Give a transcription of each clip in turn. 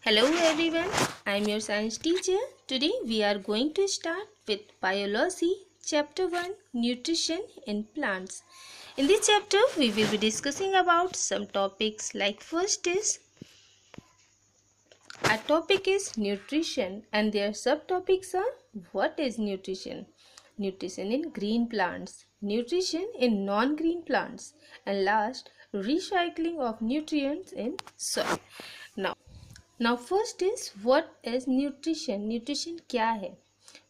Hello everyone, I am your science teacher. Today we are going to start with biology chapter 1 nutrition in plants. In this chapter we will be discussing about some topics like first is our topic is nutrition and their subtopics are what is nutrition, nutrition in green plants, nutrition in non-green plants and last recycling of nutrients in soil. Now first is what is nutrition? Nutrition क्या है?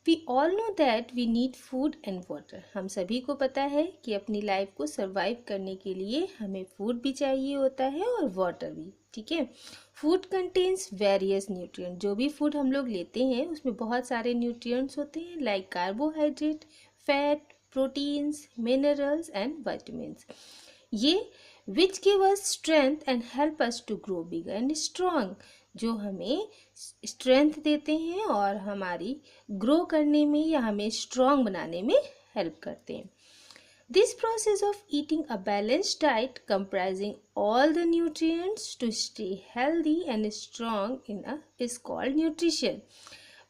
We all know that we need food and water. हम सभी को पता है कि अपनी life को सरवाइव करने के लिए हमें फूड भी चाहिए होता है और वाटर भी. ठीक है. Food contains various nutrient. जो भी फूड हम लोग लेते हैं उसमें बहुत सारे न्यूट्रिएंट्स होते हैं like carbohydrate, fat, proteins, minerals and vitamins. ये which give us strength and help us to grow big and strong. जो हमें स्ट्रेंथ देते हैं और हमारी ग्रो करने में या हमें स्ट्रॉन्ग बनाने में हेल्प करते हैं. This process of eating a balanced diet comprising all the nutrients to stay healthy and strong in a is called nutrition.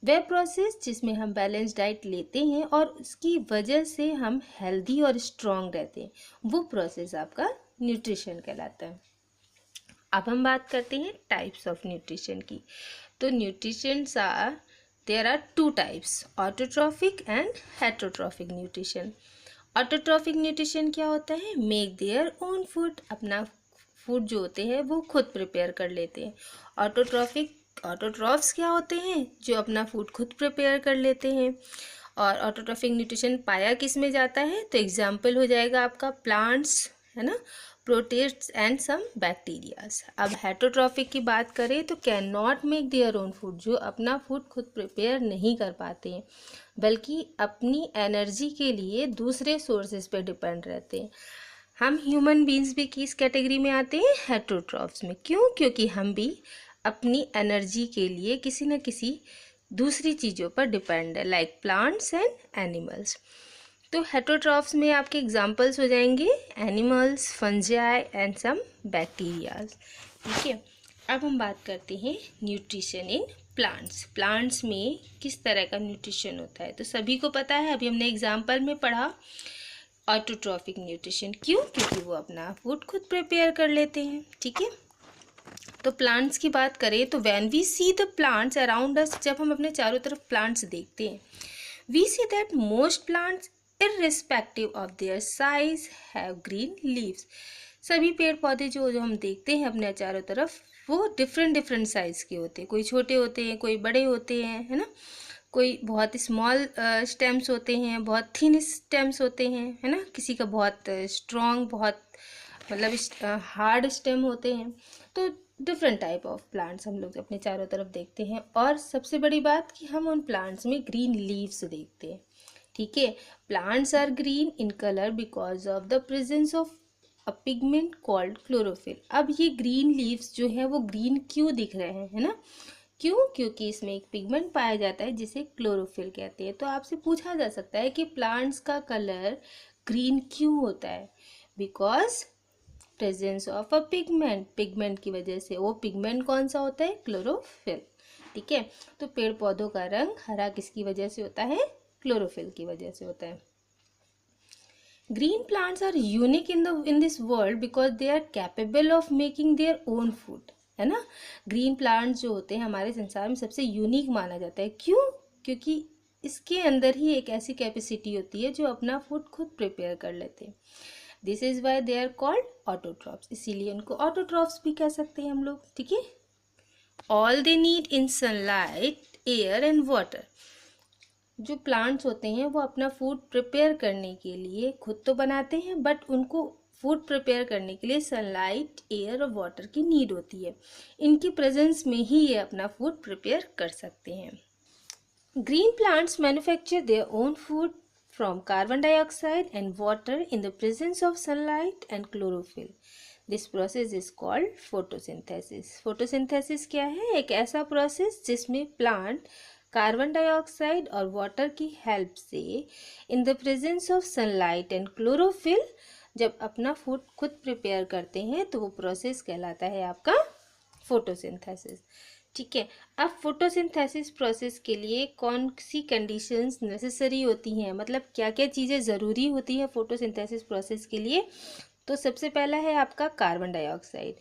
वह प्रोसेस जिसमें हम बैलेंस डाइट लेते हैं और उसकी वजह से हम हेल्दी और स्ट्रॉन्ग रहते हैं, वो प्रोसेस आपका न्यूट्रिशन कहलाता है. अब हम बात करते हैं टाइप्स ऑफ न्यूट्रिशन की. तो nutritions are there are two types, autotrophic and heterotrophic nutrition. Autotrophic nutrition क्या होता है? Make their own food. अपना फूड जो होते हैं वो खुद प्रिपेयर कर लेते हैं. ऑटोट्रॉफ्स क्या होते हैं? जो अपना फूड खुद प्रिपेयर कर लेते हैं. और ऑटोट्रॉफिक न्यूट्रिशन पाया किस में जाता है? तो एग्जाम्पल हो जाएगा आपका प्लांट्स, है ना, प्रोटिस्ट एंड सम बैक्टीरियाज. अब हेटरोट्रॉफिक की बात करें तो can not make their own food. जो अपना फूड खुद प्रिपेयर नहीं कर पाते हैं बल्कि अपनी एनर्जी के लिए दूसरे सोर्सेज पे डिपेंड रहते हैं. हम ह्यूमन बींग्स भी किस कैटेगरी में आते हैं? हेटरोट्रॉफ्स में. क्यों? क्योंकि हम भी अपनी एनर्जी के लिए किसी न किसी दूसरी चीज़ों पर डिपेंड है लाइक प्लांट्स एंड एनिमल्स. तो हेटरोट्रॉफ्स में आपके एग्जांपल्स हो जाएंगे animals, fungi and some bacterias. ठीक है. अब हम बात करते हैं न्यूट्रिशन इन प्लांट्स. प्लांट्स में किस तरह का न्यूट्रिशन होता है? तो सभी को पता है, अभी हमने एग्जांपल में पढ़ा ऑटोट्रॉफिक न्यूट्रिशन. क्यों? क्योंकि वो अपना फूड खुद प्रिपेयर कर लेते हैं. ठीक है. तो प्लांट्स की बात करें तो when we see the plants around us, जब हम अपने चारों तरफ प्लांट्स देखते हैं, we see that most plants irrespective of their size have green leaves. सभी पेड़ पौधे जो हम देखते हैं अपने चारों तरफ वो डिफरेंट साइज के होते हैं. कोई छोटे होते हैं, कोई बड़े होते हैं, है ना. कोई बहुत स्मॉल स्टेम्स होते हैं, बहुत थिन स्टेम्स होते हैं, है ना. किसी का बहुत स्ट्रॉन्ग, बहुत मतलब हार्ड स्टेम होते हैं. तो डिफरेंट टाइप ऑफ प्लांट्स हम लोग अपने चारों तरफ देखते हैं. और सबसे बड़ी बात कि हम उन प्लांट्स में ग्रीन लीव्स देखते हैं. ठीक है. Plants are green in colour because of the presence of a pigment called chlorophyll. अब ये ग्रीन लीव्स जो है वो ग्रीन क्यों दिख रहे हैं, है ना. क्यों? क्योंकि इसमें एक पिगमेंट पाया जाता है जिसे क्लोरोफिल कहते हैं. तो आपसे पूछा जा सकता है कि प्लांट्स का कलर ग्रीन क्यों होता है? Because presence of a pigment. Pigment की वजह से. वो पिगमेंट कौन सा होता है? क्लोरोफिल. ठीक है. तो पेड़ पौधों का रंग हरा किसकी वजह से होता है? क्लोरोफिल की वजह से होता है. Green plants are unique in this world because they are capable of making their own food, है ना. ग्रीन प्लांट्स जो होते हैं हमारे संसार में सबसे यूनिक माना जाता है. क्यों? क्योंकि इसके अंदर ही एक ऐसी कैपेसिटी होती है जो अपना फूड खुद प्रिपेयर कर लेते हैं. This is why they are called autotrophs. इसीलिए उनको ऑटोट्रॉफ्स भी कह सकते हैं हम लोग. ठीक है. All they need in sunlight, air and water. जो प्लांट्स होते हैं वो अपना फूड प्रिपेयर करने के लिए खुद तो बनाते हैं बट उनको फूड प्रिपेयर करने के लिए सनलाइट, एयर और वाटर की नीड होती है. इनकी प्रेजेंस में ही ये अपना फूड प्रिपेयर कर सकते हैं. Green plants manufacture their own food from carbon dioxide and water in the presence of sunlight and chlorophyll. This process is called photosynthesis. Photosynthesis क्या है? एक ऐसा प्रोसेस जिसमें प्लांट कार्बन डाइऑक्साइड और वाटर की हेल्प से in the presence of sunlight and chlorophyll जब अपना फूड खुद प्रिपेयर करते हैं तो वो प्रोसेस कहलाता है आपका फोटोसिंथेसिस. ठीक है। अब फोटोसिंथेसिस प्रोसेस के लिए कौन सी कंडीशंस नेसेसरी होती हैं, मतलब क्या क्या चीज़ें ज़रूरी होती है फोटोसिंथेसिस प्रोसेस के लिए। तो सबसे पहला है आपका कार्बन डाइऑक्साइड।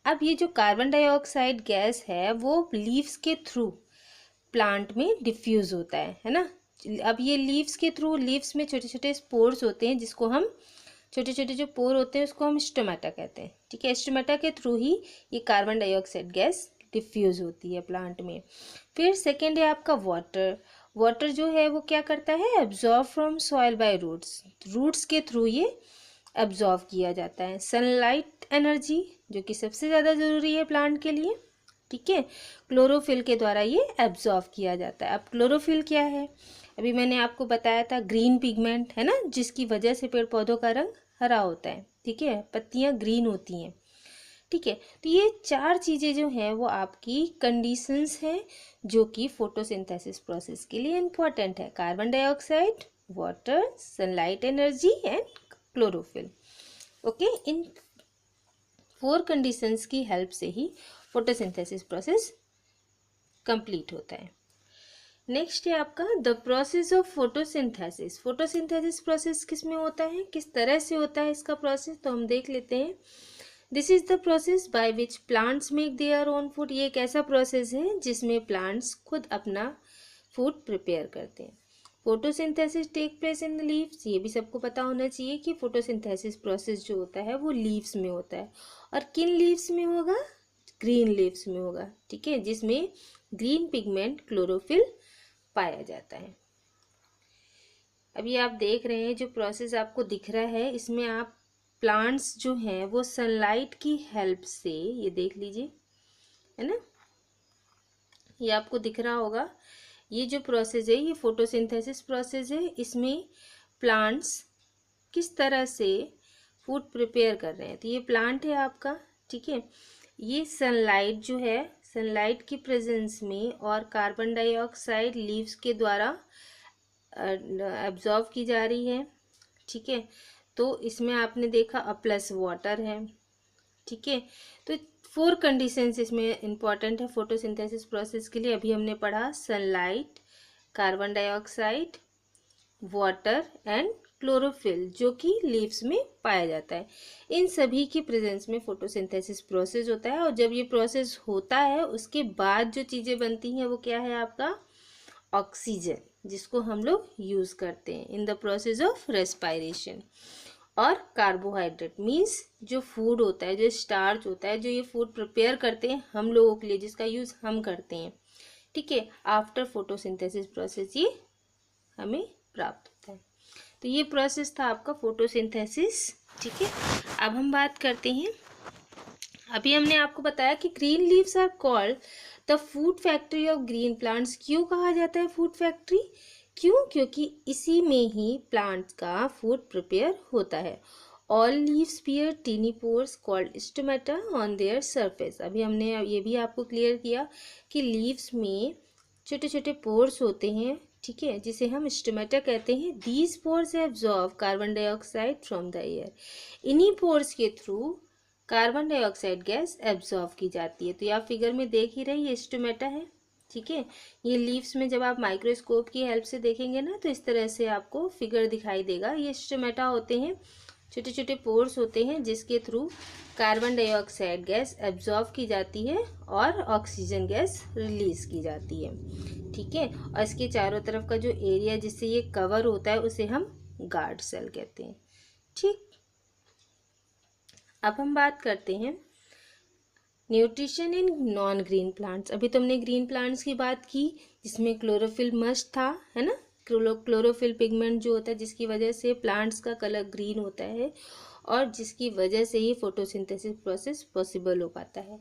अब ये जो कार्बन डाइऑक्साइड गैस है वो लीव्स के थ्रू प्लांट में डिफ्यूज होता है ना। अब ये लीव्स के थ्रू, लीव्स में छोटे छोटे स्पोर्स होते हैं जिसको हम, छोटे छोटे जो पोर होते हैं उसको हम स्टोमेटा कहते हैं। ठीक है, स्टोमेटा के थ्रू ही ये कार्बन डाइऑक्साइड गैस डिफ्यूज होती है प्लांट में। फिर सेकेंड है आपका वाटर। वाटर जो है वो क्या करता है, absorb from soil by roots, roots के थ्रू ये एब्जॉर्व किया जाता है। सनलाइट एनर्जी जो कि सबसे ज़्यादा ज़रूरी है प्लांट के लिए। ठीक है, क्लोरोफिल के द्वारा ये एब्जॉर्व किया जाता है। अब क्लोरोफिल क्या है, अभी मैंने आपको बताया था, ग्रीन पिगमेंट है ना, जिसकी वजह से पेड़ पौधों का रंग हरा होता है। ठीक है, पत्तियां ग्रीन होती हैं। ठीक है, तो ये चार चीज़ें जो हैं वो आपकी कंडीशंस हैं जो कि फोटोसिंथेसिस प्रोसेस के लिए इम्पॉर्टेंट है। Carbon dioxide, water, sunlight energy and chlorophyll. Okay, in 4 conditions की हेल्प से ही फोटोसिंथेसिस प्रोसेस कंप्लीट होता है। नेक्स्ट है आपका the process of photosynthesis. Photosynthesis process किस में होता है, किस तरह से होता है इसका प्रोसेस, तो हम देख लेते हैं। This is the process by which plants make their own food. ये एक ऐसा प्रोसेस है जिसमें प्लांट्स खुद अपना फूड प्रिपेयर करते हैं। Photosynthesis take place in the leaves. ये भी सबको पता होना चाहिए कि फोटोसिंथेसिस प्रोसेस जो होता है वो लीव्स में होता है। और किन लीव्स में होगा, ग्रीन लीव्स में होगा। ठीक है, जिसमें ग्रीन पिगमेंट क्लोरोफिल पाया जाता है। अभी आप देख रहे हैं जो प्रोसेस आपको दिख रहा है, इसमें आप प्लांट्स जो हैं वो सनलाइट की हेल्प से, ये देख लीजिए है ना, ये आपको दिख रहा होगा। ये जो प्रोसेस है ये फोटोसिंथेसिस प्रोसेस है। इसमें प्लांट्स किस तरह से फूड प्रिपेयर कर रहे हैं, तो ये प्लांट है आपका। ठीक है, ये सनलाइट जो है, सनलाइट की प्रेजेंस में और कार्बन डाइऑक्साइड लीव्स के द्वारा एब्जॉर्व की जा रही है। ठीक है, तो इसमें आपने देखा प्लस वाटर है। ठीक है, तो 4 कंडीशंस इसमें इंपॉर्टेंट है फोटोसिंथेसिस प्रोसेस के लिए। अभी हमने पढ़ा sunlight, carbon dioxide, water and chlorophyll जो कि लीव्स में पाया जाता है। इन सभी की प्रेजेंस में फोटोसिंथेसिस प्रोसेस होता है। और जब ये प्रोसेस होता है उसके बाद जो चीज़ें बनती हैं वो क्या है आपका, ऑक्सीजन, जिसको हम लोग यूज़ करते हैं in the process of respiration. और कार्बोहाइड्रेट मीन्स जो फूड होता है, जो स्टार्च होता है, जो ये फूड प्रिपेयर करते हैं हम लोगों के लिए, जिसका यूज़ हम करते हैं। ठीक है, आफ्टर फोटोसिंथेसिस प्रोसेस ये हमें प्राप्त होता है। तो ये प्रोसेस था आपका फोटोसिंथेसिस। ठीक है, अब हम बात करते हैं, अभी हमने आपको बताया कि green leaves are called the food factory of green plants. क्यों कहा जाता है फूड फैक्ट्री, क्यों, क्योंकि इसी में ही प्लांट्स का फूड प्रिपेयर होता है। All leaves bear tiny pores called stomata on their surface. अभी हमने ये भी आपको क्लियर किया कि लीव्स में छोटे छोटे पोर्स होते हैं। ठीक है, जिसे हम स्टोमेटा कहते हैं। These pores absorb carbon dioxide from the air. इन्हीं पोर्स के through carbon dioxide gas absorb की जाती है। तो ये आप फिगर में देख ही रहे, ये स्टोमेटा है। ठीक है, ये लीव्स में जब आप माइक्रोस्कोप की हेल्प से देखेंगे ना तो इस तरह से आपको फिगर दिखाई देगा। ये स्टोमेटा होते हैं, छोटे छोटे पोर्स होते हैं जिसके through carbon dioxide gas absorb की जाती है और ऑक्सीजन गैस रिलीज की जाती है। ठीक है, और इसके चारों तरफ का जो एरिया जिससे ये कवर होता है उसे हम गार्ड सेल कहते हैं। ठीक, अब हम बात करते हैं nutrition in non green plants. अभी तुमने ग्रीन प्लांट्स की बात की जिसमें क्लोरोफिल मस्ट था, है ना, क्लोरोफिल पिगमेंट जो होता है जिसकी वजह से प्लांट्स का कलर ग्रीन होता है और जिसकी वजह से ही फोटोसिंथेसिस प्रोसेस पॉसिबल हो पाता है।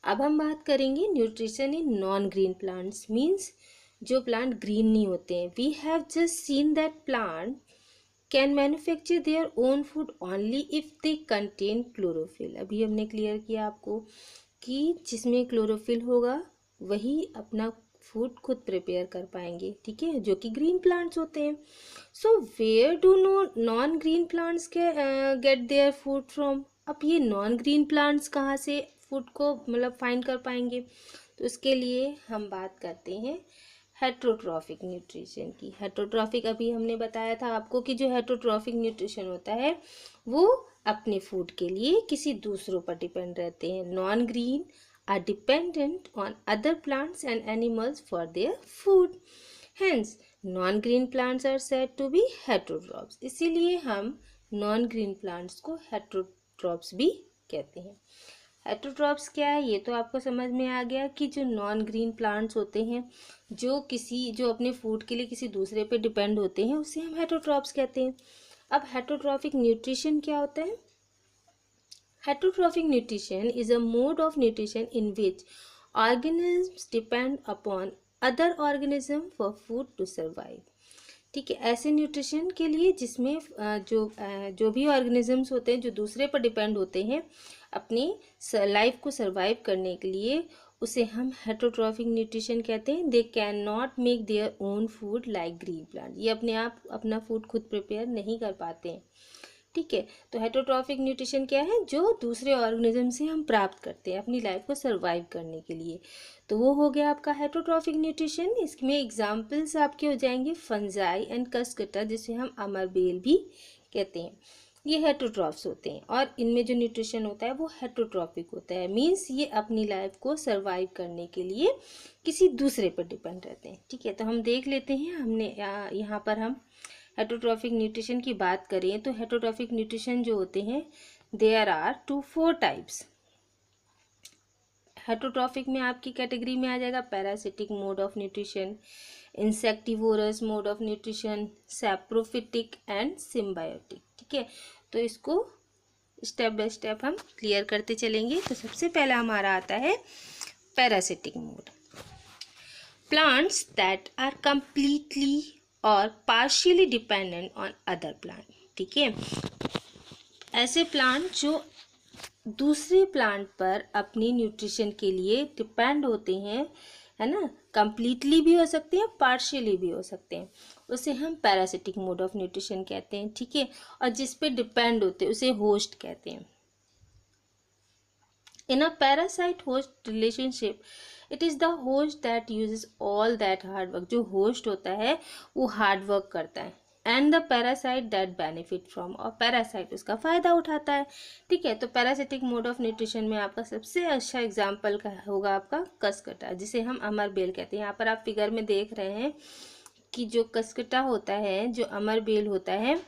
अब हम बात करेंगे nutrition in non green plants, means जो प्लांट ग्रीन नहीं होते हैं। We have just seen that plant can manufacture their own food only if they contain chlorophyll. अभी हमने क्लियर किया आपको कि जिसमें क्लोरोफिल होगा वही अपना फूड खुद प्रिपेयर कर पाएंगे। ठीक है, जो कि ग्रीन प्लांट्स होते हैं। So where do non green plants get their food from. अब ये नॉन ग्रीन प्लांट्स कहाँ से फूड को मतलब फाइंड कर पाएंगे, तो उसके लिए हम बात करते हैं हेटरोट्रॉफिक न्यूट्रिशन की। हेटरोट्रॉफिक अभी हमने बताया था आपको कि जो हेटरोट्रॉफिक न्यूट्रिशन होता है वो अपने फूड के लिए किसी दूसरों पर डिपेंड रहते हैं। Non green are dependent on other plants and animals for their food, hence non green plants are said to be heterotrophs. इसीलिए हम नॉन ग्रीन प्लांट्स को हेटरोट्रॉप्स भी कहते हैं। हेटरोट्रॉप्स क्या है ये तो आपको समझ में आ गया कि जो नॉन ग्रीन प्लांट्स होते हैं जो अपने फूड के लिए किसी दूसरे पे डिपेंड होते हैं उसे हम हेटरोट्रॉप्स कहते हैं। अब हेटरोट्रॉफिक न्यूट्रिशन क्या होता है? Heterotrophic nutrition is a mode of nutrition in which organisms depend upon other organism for food to survive. ठीक है, ऐसे न्यूट्रिशन के लिए जिसमें जो भी ऑर्गेनिजम्स होते हैं जो दूसरे पर डिपेंड होते हैं अपनी लाइफ को सरवाइव करने के लिए, उसे हम हेटरोट्रॉफिक न्यूट्रिशन कहते हैं। They can not make their own food like green plant. ये अपने आप अपना फूड खुद प्रिपेयर नहीं कर पाते हैं। ठीक है, तो हेटरोट्रॉफिक न्यूट्रिशन क्या है? जो दूसरे ऑर्गेनिज्म से हम प्राप्त करते हैं अपनी लाइफ को सरवाइव करने के लिए, तो वो हो गया आपका हेटरोट्रॉफिक न्यूट्रिशन। इसमें एग्जांपल्स आपके हो जाएंगे फंजाई एंड कस्कटा, जिसे हम अमरबेल भी कहते हैं। ये हेटरोट्रॉफ्स होते हैं और इनमें जो न्यूट्रिशन होता है वो हेटरोट्रॉफिक होता है। मीन्स ये अपनी लाइफ को सरवाइव करने के लिए किसी दूसरे पर डिपेंड रहते हैं। ठीक है, तो हम देख लेते हैं। हमने यहाँ पर हम हेटरोट्रॉफिक न्यूट्रिशन की बात करें तो हेटरोट्रॉफिक न्यूट्रिशन जो होते हैं देयर आर 4 टाइप्स। हेटरोट्रॉफिक में आपकी कैटेगरी में आ जाएगा parasitic mode of nutrition, insectivorous mode of nutrition, saprophytic and symbiotic. ठीक है, तो इसको स्टेप बाय स्टेप हम क्लियर करते चलेंगे। तो सबसे पहला हमारा आता है parasitic mode. Plants that are completely और partially dependent on other plant. ठीक है, ऐसे प्लांट जो दूसरे प्लांट पर अपनी न्यूट्रिशन के लिए डिपेंड होते हैं, है ना, कंप्लीटली भी हो सकते हैं पार्शियली भी हो सकते हैं, उसे हम पैरासिटिक मोड ऑफ न्यूट्रिशन कहते हैं। ठीक है, और जिस पे डिपेंड होते हैं उसे होस्ट कहते हैं। In a parasite host relationship it is the host that uses all that hard work. जो होस्ट होता है वो हार्ड वर्क करता है, and the parasite that benefit from, और पैरासाइट उसका फ़ायदा उठाता है। ठीक है, तो पैरासिटिक मोड ऑफ न्यूट्रिशन में आपका सबसे अच्छा एग्जाम्पल का होगा आपका कसकटा, जिसे हम अमरबेल कहते हैं। यहाँ पर आप फिगर में देख रहे हैं कि जो कसकटा होता है, जो अमरबेल होता है,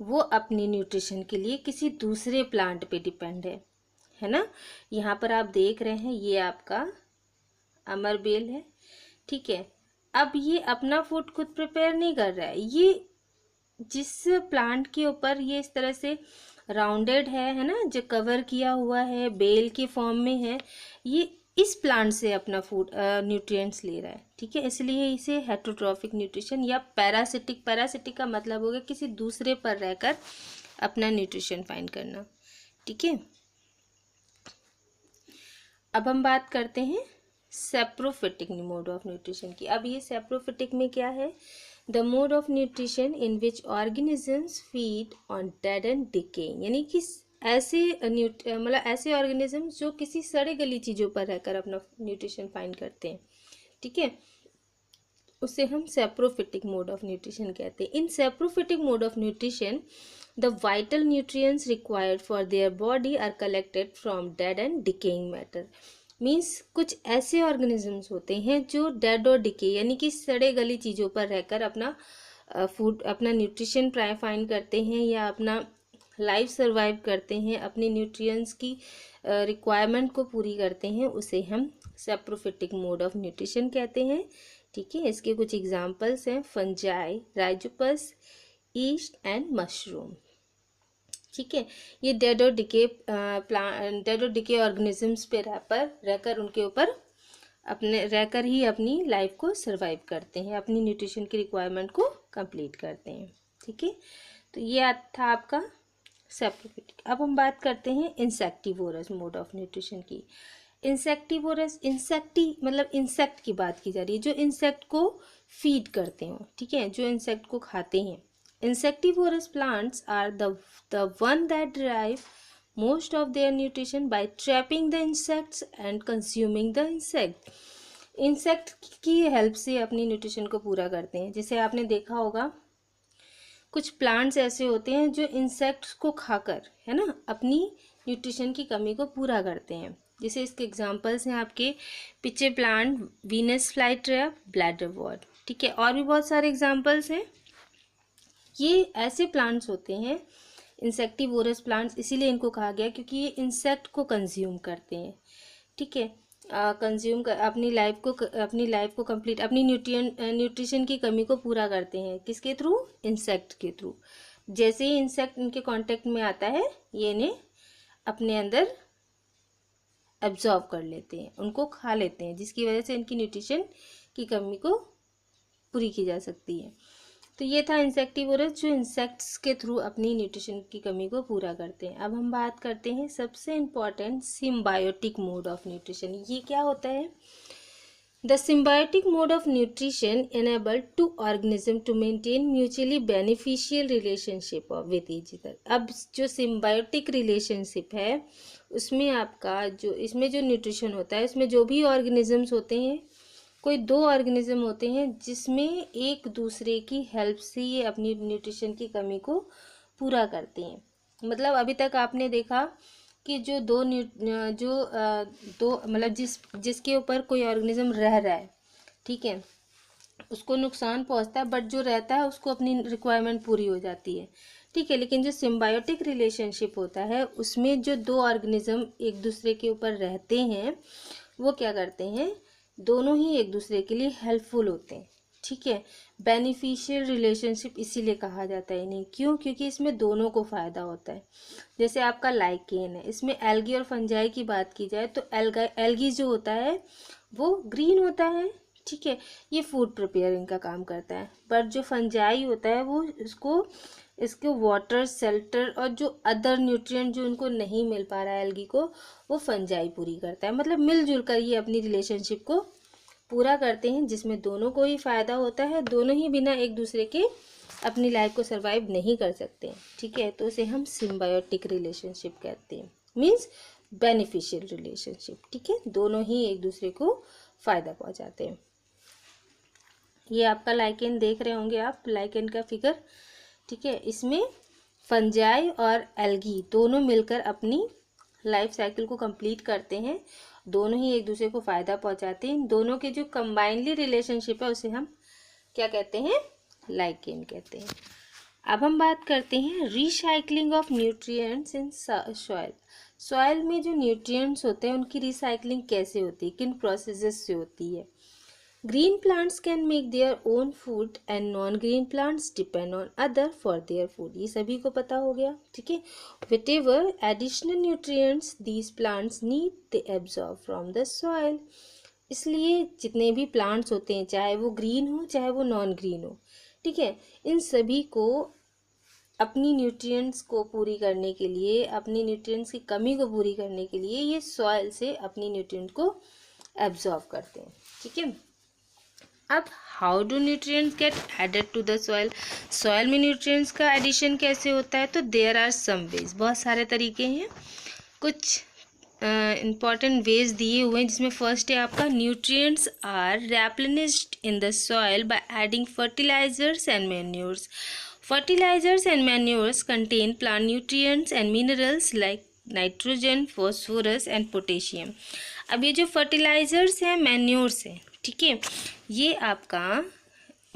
वो अपनी न्यूट्रिशन के लिए किसी दूसरे प्लांट पे डिपेंड है ना। यहाँ पर आप देख रहे हैं ये आपका अमरबेल है। ठीक है, अब ये अपना फूड खुद प्रिपेयर नहीं कर रहा है, ये जिस प्लांट के ऊपर ये इस तरह से राउंडेड है ना, जो कवर किया हुआ है, बेल के फॉर्म में है, ये इस प्लांट से अपना फूड न्यूट्रिएंट्स ले रहा है। ठीक है, इसलिए इसे हेटरोट्रॉफिक न्यूट्रिशन या पैरासिटिक का मतलब होगा किसी दूसरे पर रहकर अपना न्यूट्रिशन फाइंड करना। ठीक है, अब हम बात करते हैं सैप्रोफिटिक मोड ऑफ न्यूट्रिशन की। अब ये सैप्रोफिटिक में क्या है? The mode of nutrition in which organisms feed on dead and decaying, यानी कि ऐसे ऑर्गेनिजम्स जो किसी सड़े गली चीज़ों पर रहकर अपना न्यूट्रिशन फाइंड करते हैं। ठीक है, उसे हम सैप्रोफिटिक मोड ऑफ न्यूट्रिशन कहते हैं। In saprophytic mode of nutrition the vital nutrients required for their body are collected from dead and decaying matter. Means कुछ ऐसे ऑर्गेनिजम्स होते हैं जो डेड और डिके यानी कि सड़े गली चीज़ों पर रहकर अपना फूड अपना न्यूट्रिशन फाइंड करते हैं या अपना लाइफ सरवाइव करते हैं, अपने न्यूट्रिएंट्स की रिक्वायरमेंट को पूरी करते हैं, उसे हम सैप्रोफिटिक मोड ऑफ न्यूट्रिशन कहते हैं। ठीक है, इसके कुछ एग्जांपल्स हैं fungi, Rhizopus, east and mushroom. ठीक है, ये डेड और डिके ऑर्गेनिजम्स पे रहकर उनके ऊपर रहकर ही अपनी लाइफ को सरवाइव करते हैं, अपनी न्यूट्रिशन की रिक्वायरमेंट को कंप्लीट करते हैं। ठीक है, तो ये था आपका सैप्रोफिटिक। अब हम बात करते हैं इंसेक्टिवोरस मोड ऑफ न्यूट्रिशन की। इंसेक्टिवोरस, मतलब इंसेक्ट की बात की जा रही है, जो इंसेक्ट को फीड करते हो। ठीक है, जो इंसेक्ट को खाते हैं। Insectivorous plants are the one that derive most of their nutrition by trapping the insects and consuming the insect. Insect की हेल्प से अपनी न्यूट्रिशन को पूरा करते हैं। जैसे आपने देखा होगा कुछ प्लांट्स ऐसे होते हैं जो इंसेक्ट्स को खाकर, है ना, अपनी न्यूट्रिशन की कमी को पूरा करते हैं। जैसे इसके एग्जांपल्स हैं आपके पीछे plant Venus fly trap, bladder worm, ठीक है, और भी बहुत सारे एग्जांपल्स हैं। ये ऐसे प्लांट्स होते हैं इंसेक्टिवोरस प्लांट्स, इसीलिए इनको कहा गया क्योंकि ये इंसेक्ट को कंज्यूम करते हैं, ठीक है, कंज्यूम कर अपनी लाइफ को कंप्लीट, अपनी न्यूट्रिशन की कमी को पूरा करते हैं। किसके थ्रू? इंसेक्ट के थ्रू। जैसे ही इंसेक्ट इनके कांटेक्ट में आता है ये इन्हें अपने अंदर एब्जॉर्ब कर लेते हैं, उनको खा लेते हैं, जिसकी वजह से इनकी न्यूट्रिशन की कमी को पूरी की जा सकती है। तो ये था इंसेक्टिवोरस जो इंसेक्ट्स के थ्रू अपनी न्यूट्रिशन की कमी को पूरा करते हैं। अब हम बात करते हैं सबसे important symbiotic mode of nutrition. ये क्या होता है? The symbiotic mode of nutrition enable to organism to maintain mutually beneficial relationship with each other. अब जो सिम्बायोटिक रिलेशनशिप है उसमें आपका इसमें जो न्यूट्रिशन होता है, इसमें जो भी ऑर्गेनिजम्स होते हैं, कोई दो ऑर्गेनिज्म होते हैं जिसमें एक दूसरे की हेल्प से ये अपनी न्यूट्रिशन की कमी को पूरा करते हैं। मतलब अभी तक आपने देखा कि दो मतलब जिसके ऊपर कोई ऑर्गेनिज्म रह रहा है, ठीक है, उसको नुकसान पहुंचता है, बट जो रहता है उसको अपनी रिक्वायरमेंट पूरी हो जाती है, ठीक है। लेकिन जो सिम्बायोटिक रिलेशनशिप होता है उसमें जो दो ऑर्गेनिज्म एक दूसरे के ऊपर रहते हैं वो क्या करते हैं? दोनों ही एक दूसरे के लिए हेल्पफुल होते हैं, ठीक है। बेनिफिशियल रिलेशनशिप इसीलिए कहा जाता है इन्हें। क्यों? क्योंकि इसमें दोनों को फ़ायदा होता है। जैसे आपका लाइकेन है, इसमें एल्गी और फंजाई की बात की जाए तो एल्गी जो होता है वो ग्रीन होता है, ठीक है, ये फूड प्रिपेयरिंग का काम करता है। बट जो फंजाई होता है वो इसको वाटर, शेल्टर और जो अदर न्यूट्रिएंट जो उनको नहीं मिल पा रहा है एल्गी को, वो फंजाई पूरी करता है। मतलब मिलजुल कर ये अपनी रिलेशनशिप को पूरा करते हैं, जिसमें दोनों को ही फ़ायदा होता है। दोनों ही बिना एक दूसरे के अपनी लाइफ को सर्वाइव नहीं कर सकते, ठीक है। तो उसे हम सिम्बायोटिक रिलेशनशिप कहते हैं, मीन्स बेनिफिशियल रिलेशनशिप, ठीक है। दोनों ही एक दूसरे को फ़ायदा पहुंचाते हैं। ये आपका लाइकेन देख रहे होंगे आप, लाइकेन का फिगर, ठीक है। इसमें फंजाई और एल्गी दोनों मिलकर अपनी लाइफ साइकिल को कंप्लीट करते हैं, दोनों ही एक दूसरे को फ़ायदा पहुंचाते हैं। दोनों के जो कंबाइनली रिलेशनशिप है उसे हम क्या कहते हैं? लाइकेन कहते हैं। अब हम बात करते हैं recycling of nutrients in soil. Soil में जो न्यूट्रिएंट्स होते हैं उनकी रिसाइकलिंग कैसे होती है, किन प्रोसेसेस से होती है? Green plants can make their own food and non-green plants depend on other for their food. ये सभी को पता हो गया, ठीक है। Whatever additional nutrients these plants need, they absorb from the soil. इसलिए जितने भी प्लांट्स होते हैं, चाहे वो ग्रीन हो चाहे वो नॉन ग्रीन हो, ठीक है, इन सभी को अपनी न्यूट्रिएंट्स को पूरी करने के लिए, अपनी न्यूट्रिएंट्स की कमी को पूरी करने के लिए ये सॉइल से अपनी न्यूट्रिएंट को एब्जॉर्ब करते हैं, ठीक है। अब how do nutrients get added to the soil? Soil में न्यूट्रिएंट्स का एडिशन कैसे होता है? तो देयर आर सम वेज, बहुत सारे तरीके हैं, कुछ इम्पॉर्टेंट वेज दिए हुए हैं, जिसमें फर्स्ट है आपका nutrients are replenished in the soil by adding fertilisers and manures. Fertilisers and manures contain plant nutrients and minerals like nitrogen, phosphorus and potassium. अब ये जो फर्टिलाइजर्स हैं, मैन्योर्स हैं, ठीक है, ये आपका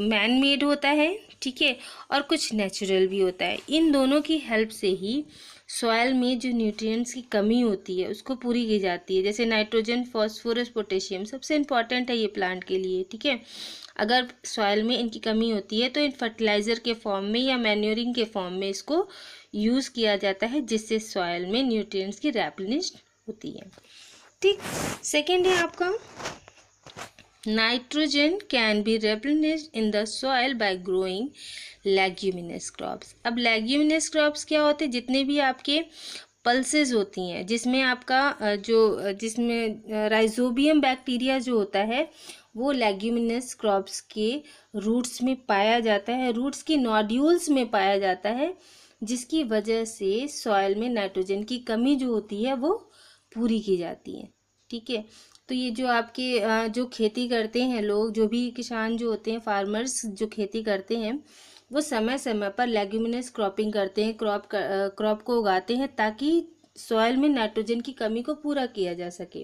मैन मेड होता है, ठीक है, और कुछ नेचुरल भी होता है। इन दोनों की हेल्प से ही सॉइल में जो न्यूट्रिएंट्स की कमी होती है उसको पूरी की जाती है। जैसे नाइट्रोजन, फॉस्फोरस, पोटेशियम सबसे इम्पॉर्टेंट है ये प्लांट के लिए, ठीक है। अगर सॉइल में इनकी कमी होती है तो इन फर्टिलाइज़र के फॉर्म में या मैन्योरिंग के फॉर्म में इसको यूज़ किया जाता है, जिससे सॉइल में न्यूट्रिएंट्स की रिप्लेनिश्ड होती है, ठीक। सेकेंड है आपका nitrogen can be replenished in the soil by growing leguminous crops। अब leguminous crops क्या होते हैं? जितने भी आपके पल्सेस होती हैं, जिसमें आपका जिसमें राइजोबियम बैक्टीरिया जो होता है वो लेग्यूमिनस क्रॉप्स के रूट्स में पाया जाता है, रूट्स की नोड्यूल्स में पाया जाता है, जिसकी वजह से सॉइल में नाइट्रोजन की कमी जो होती है वो पूरी की जाती है। ठीक है, तो ये जो आपके जो खेती करते हैं लोग, जो भी किसान जो होते हैं, फार्मर्स जो खेती करते हैं, वो समय समय पर लेग्यूमिनस क्रॉपिंग करते हैं, क्रॉप को उगाते हैं ताकि सॉइल में नाइट्रोजन की कमी को पूरा किया जा सके।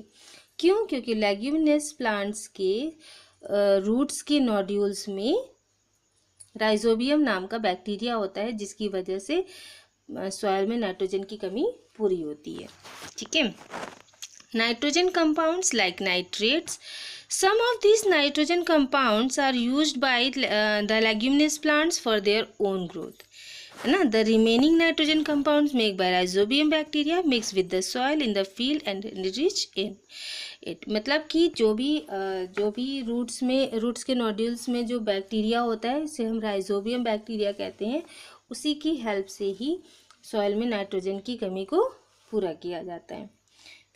क्यों? क्योंकि लेग्यूमिनस प्लांट्स के रूट्स के नोड्यूल्स में राइजोबियम नाम का बैक्टीरिया होता है, जिसकी वजह से सॉइल में नाइट्रोजन की कमी पूरी होती है। ठीक है, nitrogen compounds like nitrates, some of these nitrogen compounds are used by the leguminous plants for their own growth, है ना। The remaining nitrogen compounds made by rhizobium bacteria mix with the soil in the field and enrich in it। मतलब कि जो भी roots के nodules में जो bacteria होता है, इसे हम राइजोबियम बैक्टीरिया कहते हैं, उसी की हेल्प से ही सॉइल में नाइट्रोजन की कमी को पूरा किया जाता है।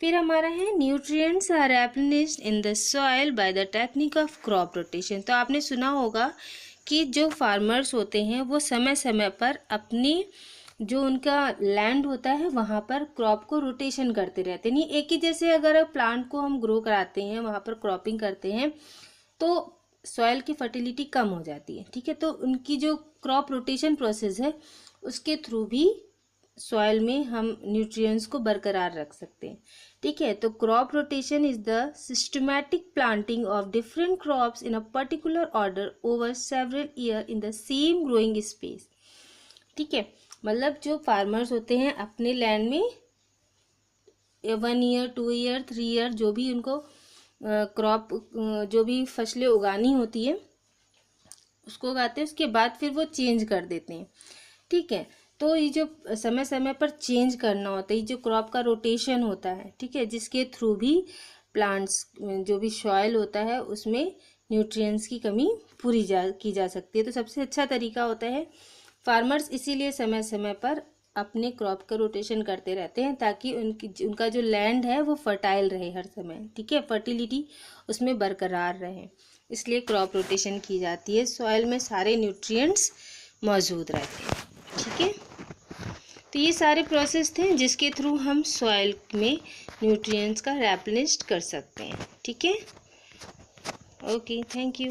फिर हमारा है nutrients are replenished in the soil by the technique of crop rotation. तो आपने सुना होगा कि जो फार्मर्स होते हैं वो समय समय पर अपनी जो उनका लैंड होता है वहाँ पर क्रॉप को रोटेशन करते रहते हैं। नहीं एक ही जैसे अगर प्लांट को हम ग्रो कराते हैं, वहाँ पर क्रॉपिंग करते हैं, तो सॉइल की फर्टिलिटी कम हो जाती है। ठीक है, तो उनकी जो क्रॉप रोटेशन प्रोसेस है उसके थ्रू भी सॉइल में हम न्यूट्रिएंट्स को बरकरार रख सकते हैं। ठीक है, तो crop rotation is the systematic planting of different crops in a particular order over several year in the same growing space. ठीक है, मतलब जो फार्मर्स होते हैं अपने लैंड में 1 ईयर 2 ईयर 3 ईयर जो भी उनको क्रॉप जो भी फसलें उगानी होती है उसको उगाते हैं, उसके बाद फिर वो चेंज कर देते हैं। ठीक है, तो ये जो समय समय पर चेंज करना होता है, ये जो क्रॉप का रोटेशन होता है, ठीक है, जिसके थ्रू भी प्लांट्स जो भी सॉइल होता है उसमें न्यूट्रिएंट्स की कमी पूरी की जा सकती है। तो सबसे अच्छा तरीका होता है, फार्मर्स इसीलिए समय समय पर अपने क्रॉप का रोटेशन करते रहते हैं ताकि उनका जो लैंड है वो फर्टाइल रहे हर समय। ठीक है, फर्टिलिटी उसमें बरकरार रहे, इसलिए क्रॉप रोटेशन की जाती है। सॉइल में सारे न्यूट्रिएंट्स मौजूद रहते हैं। ठीक है, तो ये सारे प्रोसेस थे जिसके थ्रू हम सॉइल में न्यूट्रिएंट्स का रिप्लेनिश कर सकते हैं। ठीक है, ओके, थैंक यू।